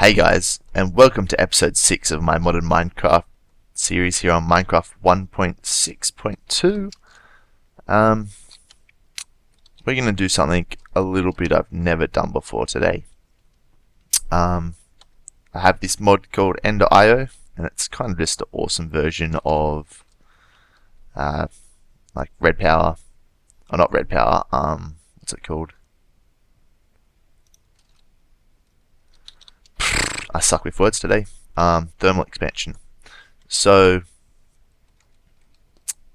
Hey guys, and welcome to episode 6 of my modern Minecraft series here on Minecraft 1.6.2. We're going to do something a little bit I've never done before today. I have this mod called EnderIO, and it's kind of just an awesome version of like red power, or not red power, what's it called? I suck with words today. Thermal expansion. So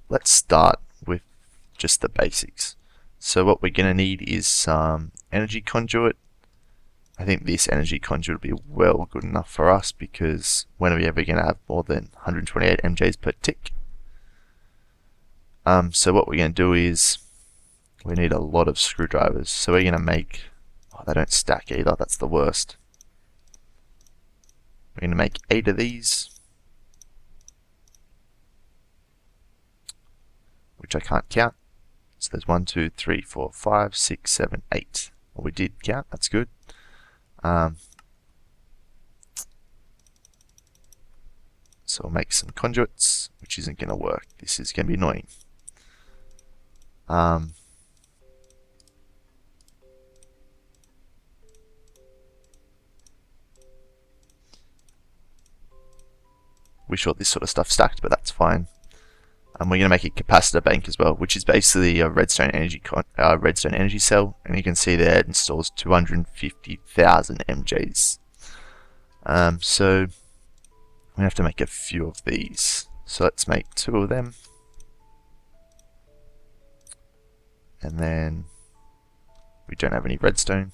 let's start with just the basics. So what we're going to need is some energy conduit. I think this energy conduit will be well good enough for us, because when are we ever going to have more than 128 MJs per tick? So what we're going to do is we need a lot of screwdrivers. So we're going to make, oh, they don't stack either, that's the worst. We're going to make 8 of these, which I can't count. So there's 1, 2, 3, 4, 5, 6, 7, 8. Well, we did count, that's good. So we'll make some conduits, which isn't going to work. This is going to be annoying. Wish all this sort of stuff stacked, but that's fine. And we're going to make a capacitor bank as well, which is basically a redstone energy cell, and you can see there it installs 250,000 MJs. So we have to make a few of these. So let's make 2 of them, and then we don't have any redstone.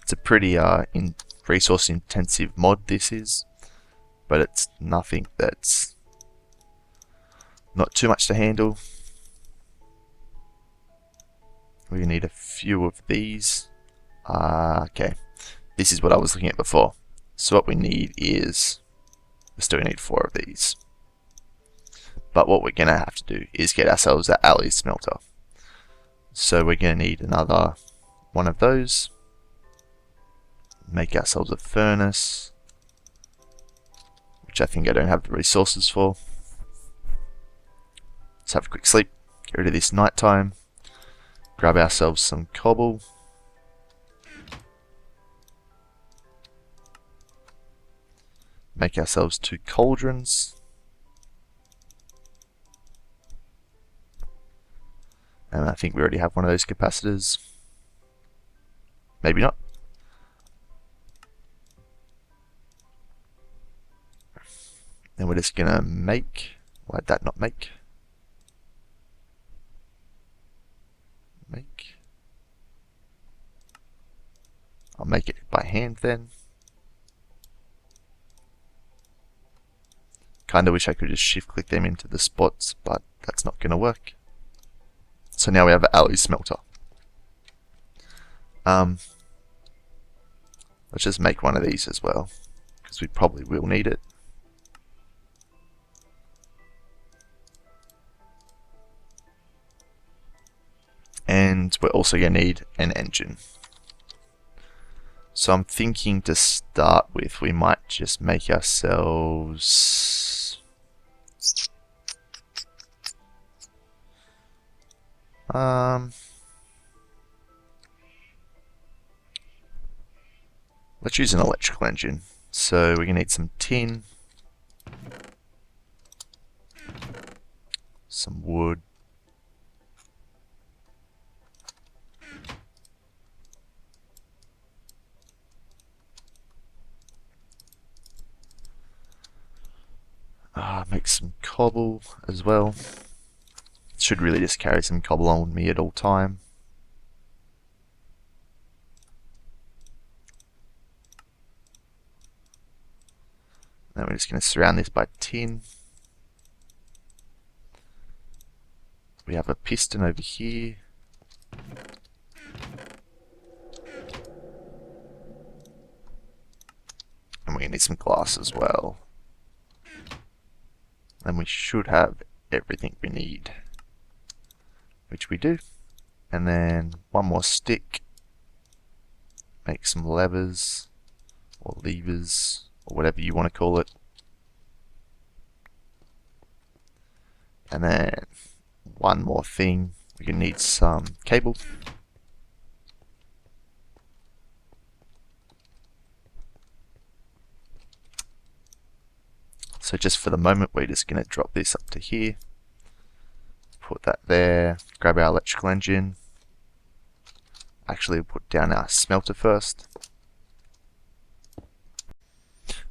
It's a pretty resource intensive mod this is, but it's nothing that's not too much to handle. We need a few of these. Okay, this is what I was looking at before. So what we need is, we still need 4 of these, but what we're gonna have to do is get ourselves an alley smelter. So we're gonna need another one of those. Make ourselves a furnace, which I think I don't have the resources for. Let's have a quick sleep, get rid of this nighttime, grab ourselves some cobble, make ourselves 2 cauldrons, and I think we already have one of those capacitors. Maybe not. Then we're just gonna make, why'd that not make? Make. I'll make it by hand then. Kinda wish I could just shift click them into the spots, but that's not gonna work. So now we have an alley smelter. Let's just make one of these as well, because we probably will need it. And we're also going to need an engine. So I'm thinking to start with, we might just make ourselves let's use an electrical engine. So we're going to need some tin, some wood, make some cobble as well. Should really just carry some cobble on with me at all time. Then we're just going to surround this by tin. We have a piston over here. And we need some glass as well. And we should have everything we need, which we do. And then one more stick, make some levers or levers or whatever you want to call it. And then one more thing, we're going to need some cable. So just for the moment, we're just going to drop this up to here. Put that there, grab our electrical engine. Actually, we'll put down our smelter first.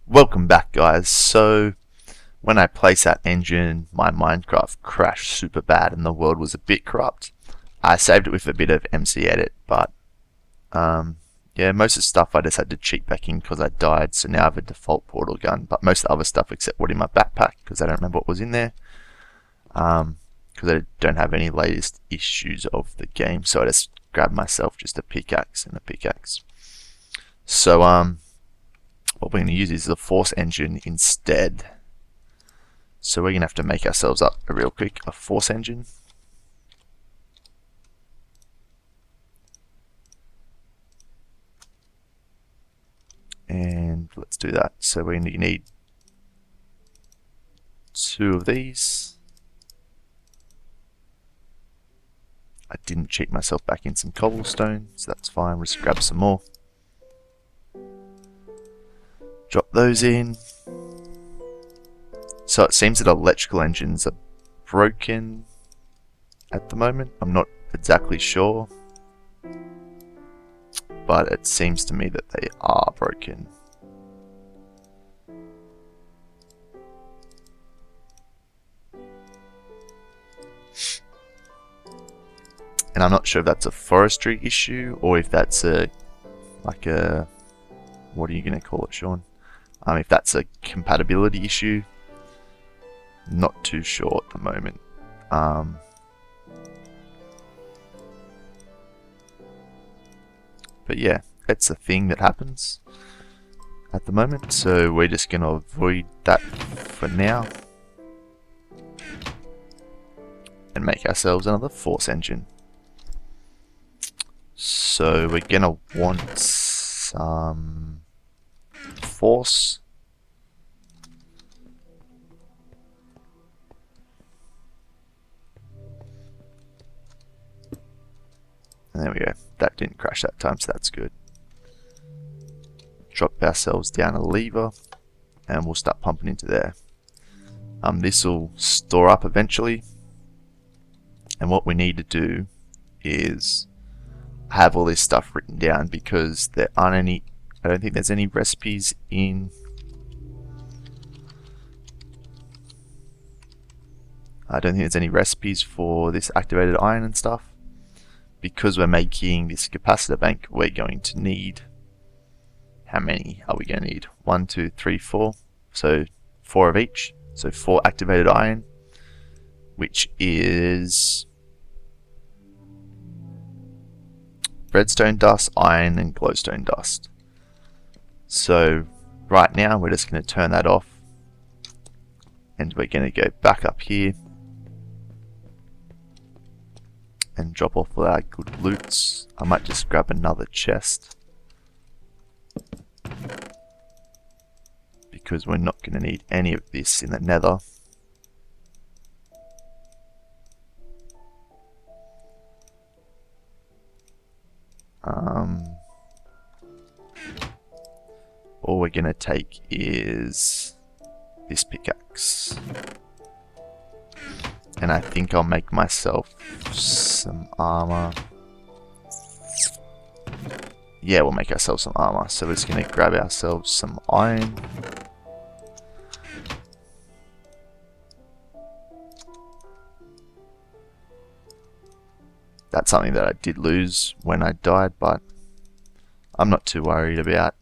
Welcome back, guys. So when I placed that engine, my Minecraft crashed super bad and the world was a bit corrupt. I saved it with a bit of MC edit, but yeah, most of the stuff I just had to cheat back in because I died, so now I have a default PortalGun, but most of the other stuff except what in my backpack, because I don't remember what was in there, because I don't have any latest issues of the game, so I just grabbed myself just a pickaxe and a pickaxe. So what we're going to use is the Force engine instead. So we're going to have to make ourselves up real quick a Force engine. And let's do that. So we need 2 of these. I didn't cheat myself back in some cobblestone, so that's fine. We'll just grab some more. Drop those in. So it seems that electrical engines are broken at the moment. I'm not exactly sure, but it seems to me that they are broken. And I'm not sure if that's a forestry issue or if that's a, like a, what are you going to call it, Sean? If that's a compatibility issue. Not too sure at the moment. But yeah, it's a thing that happens at the moment, so we're just going to avoid that for now and make ourselves another Force engine. So we're going to want some Force. And there we go. That didn't crash that time, so that's good. Drop ourselves down a lever and we'll start pumping into there. This will store up eventually, and what we need to do is have all this stuff written down because there aren't any, I don't think there's any recipes in for this activated iron and stuff. Because we're making this capacitor bank, we're going to need, how many are we going to need? 1, 2, 3, 4. So 4 of each. So 4 activated iron, which is redstone dust, iron, and glowstone dust. So right now we're just going to turn that off, and we're going to go back up here and drop off all our good loots. I might just grab another chest because we're not going to need any of this in the nether. All we're going to take is this pickaxe. And I think I'll make myself some armor. Yeah, we'll make ourselves some armor. So we're just going to grab ourselves some iron. That's something that I did lose when I died, but I'm not too worried about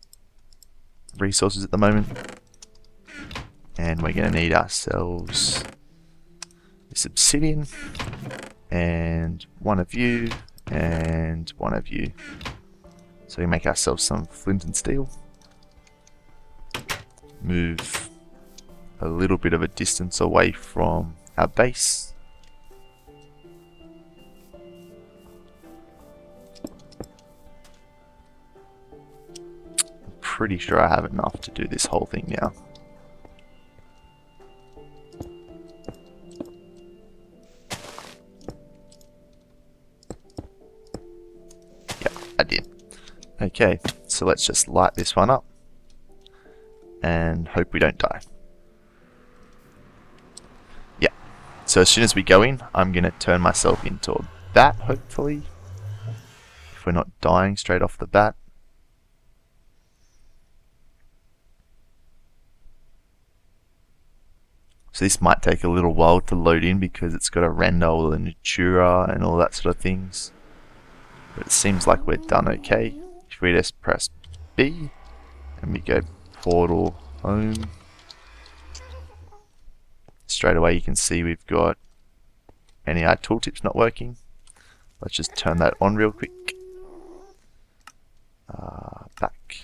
resources at the moment. And we're going to need ourselves this obsidian, and one of you, and one of you. So we make ourselves some flint and steel. Move a little bit of a distance away from our base. pretty sure I have enough to do this whole thing now. Yep, I did. Okay, so let's just light this one up and hope we don't die. Yeah, so as soon as we go in, I'm going to turn myself into a bat, hopefully, if we're not dying straight off the bat. So this might take a little while to load in because it's got to render all the Natura and all that sort of things. But it seems like we're done okay. If we just press B and we go Portal Home, straight away you can see we've got NEI tooltips not working. Let's just turn that on real quick. Back.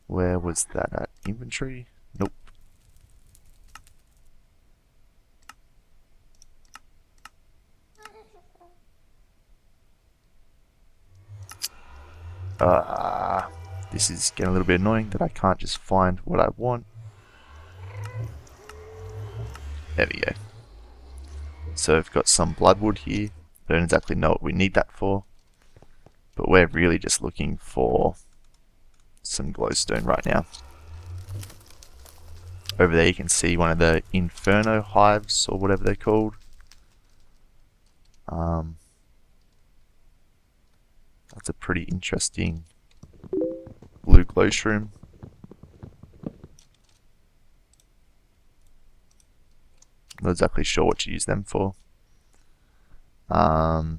Where was that at? Inventory? Nope. This is getting a little bit annoying that I can't just find what I want. There we go. So I've got some bloodwood here. I don't exactly know what we need that for, but we're really just looking for some glowstone right now. Over there you can see one of the Inferno hives, or whatever they're called. That's a pretty interesting blue glow shroom. Not exactly sure what to use them for. The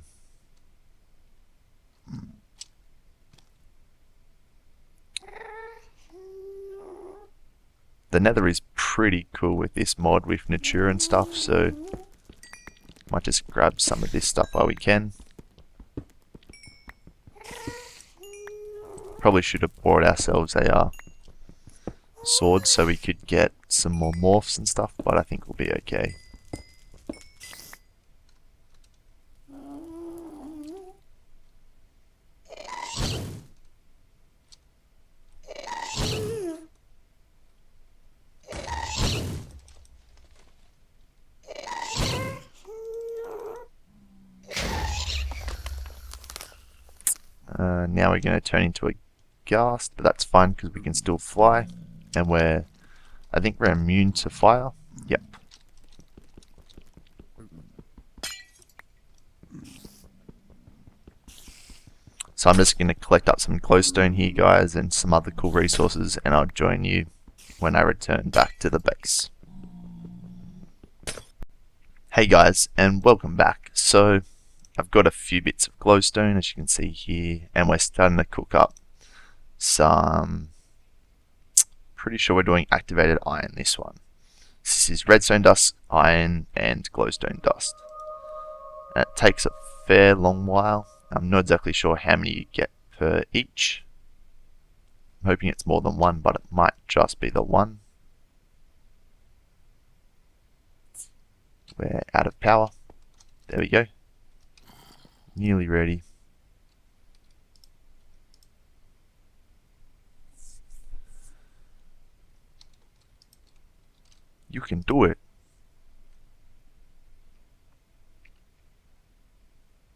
nether is pretty cool with this mod with Natura and stuff, so might just grab some of this stuff while we can. Probably should have bought ourselves a sword so we could get some more morphs and stuff, but I think we'll be okay. Now we're going to turn into a ghast, but that's fine because we can still fly, and I think we're immune to fire. Yep. So I'm just going to collect up some glowstone here, guys, and some other cool resources, and I'll join you when I return back to the base. Hey guys, and welcome back. So I've got a few bits of glowstone, as you can see here, and we're starting to cook up some, pretty sure we're doing activated iron this one. This is redstone dust, iron, and glowstone dust. And it takes a fair long while. I'm not exactly sure how many you get per each. I'm hoping it's more than one, but it might just be the one. We're out of power. There we go. Nearly ready. You can do it.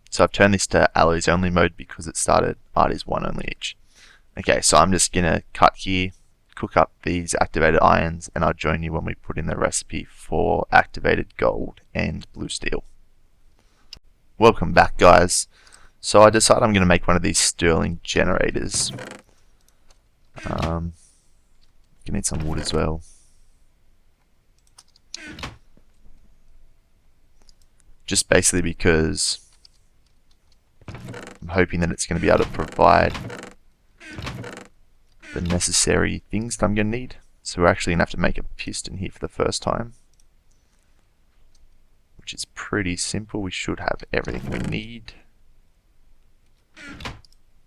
So I've turned this to alloys only mode because it started art is one only each. Okay, so I'm just gonna cut here, cook up these activated irons, and I'll join you when we put in the recipe for activated gold and blue steel. Welcome back, guys. So I decided I'm going to make one of these Stirling generators. You need some wood as well. Just basically because I'm hoping that it's going to be able to provide the necessary things that I'm going to need. So we're actually going to have to make a piston here for the first time, which is pretty simple. We should have everything we need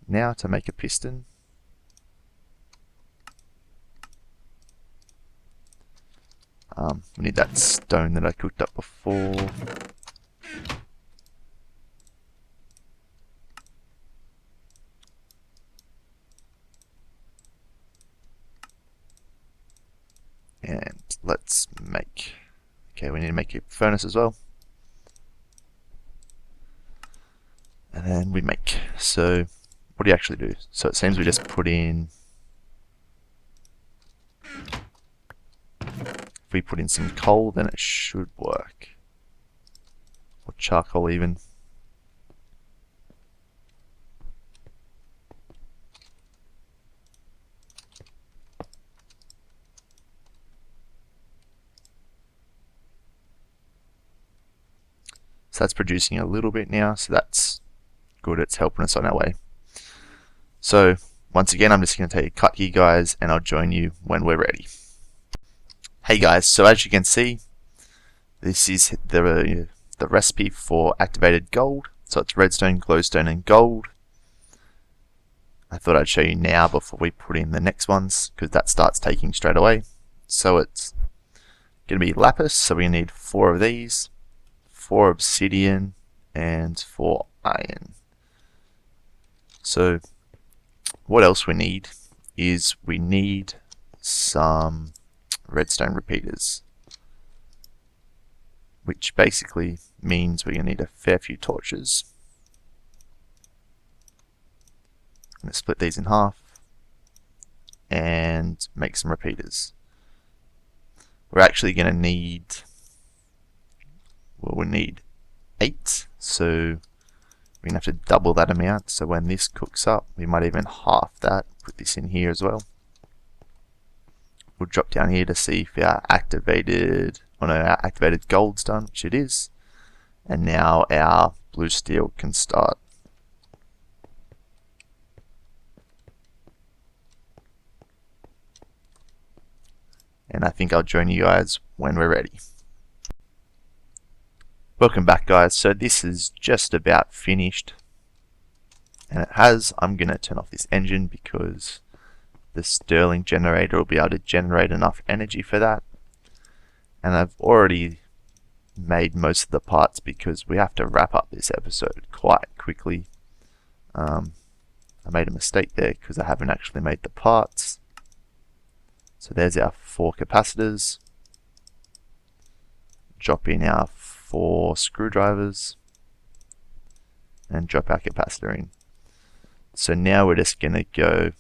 now to make a piston. We need that stone that I cooked up before. let's make, okay, we need to make a furnace as well. And then we make, so what do you actually do? So it seems we just put in, if we put in some coal, then it should work. Or charcoal even. So that's producing a little bit now, so that's good, it's helping us on our way. So once again, I'm just going to take a cut here, guys, and I'll join you when we're ready. Hey guys, so as you can see, this is the recipe for activated gold. So it's redstone, glowstone, and gold. I thought I'd show you now before we put in the next ones, because that starts taking straight away. So it's going to be lapis, so we need 4 of these, 4 obsidian, and 4 iron. So what else we need is we need some redstone repeaters, which basically means we're going to need a fair few torches. I'm going to split these in half and make some repeaters. We're actually going to need, well, we need 8, so we're going to have to double that amount. So when this cooks up, we might even half that, put this in here as well. We'll drop down here to see if our activated, oh no, our activated gold's done, which it is. And now our blue steel can start. And I think I'll join you guys when we're ready. Welcome back, guys. So this is just about finished. And it has, I'm going to turn off this engine because the Stirling generator will be able to generate enough energy for that. And I've already made most of the parts because we have to wrap up this episode quite quickly. I made a mistake there because I haven't actually made the parts. So there's our 4 capacitors. Drop in our 4 screwdrivers and drop our capacitor in. So now we're just going to go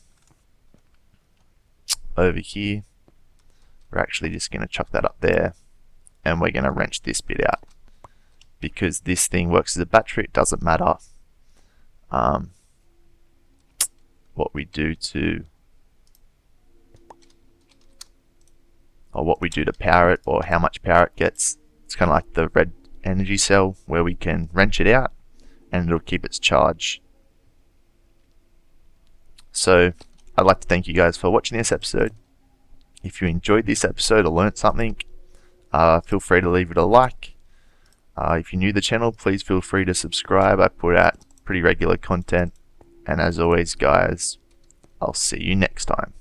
over here. We're actually just going to chuck that up there, and we're going to wrench this bit out because this thing works as a battery. It doesn't matter what we do to power it or how much power it gets. It's kind of like the red energy cell where we can wrench it out and it'll keep its charge. So I'd like to thank you guys for watching this episode. If you enjoyed this episode or learnt something, feel free to leave it a like. If you're new to the channel, please feel free to subscribe. I put out pretty regular content. And as always, guys, I'll see you next time.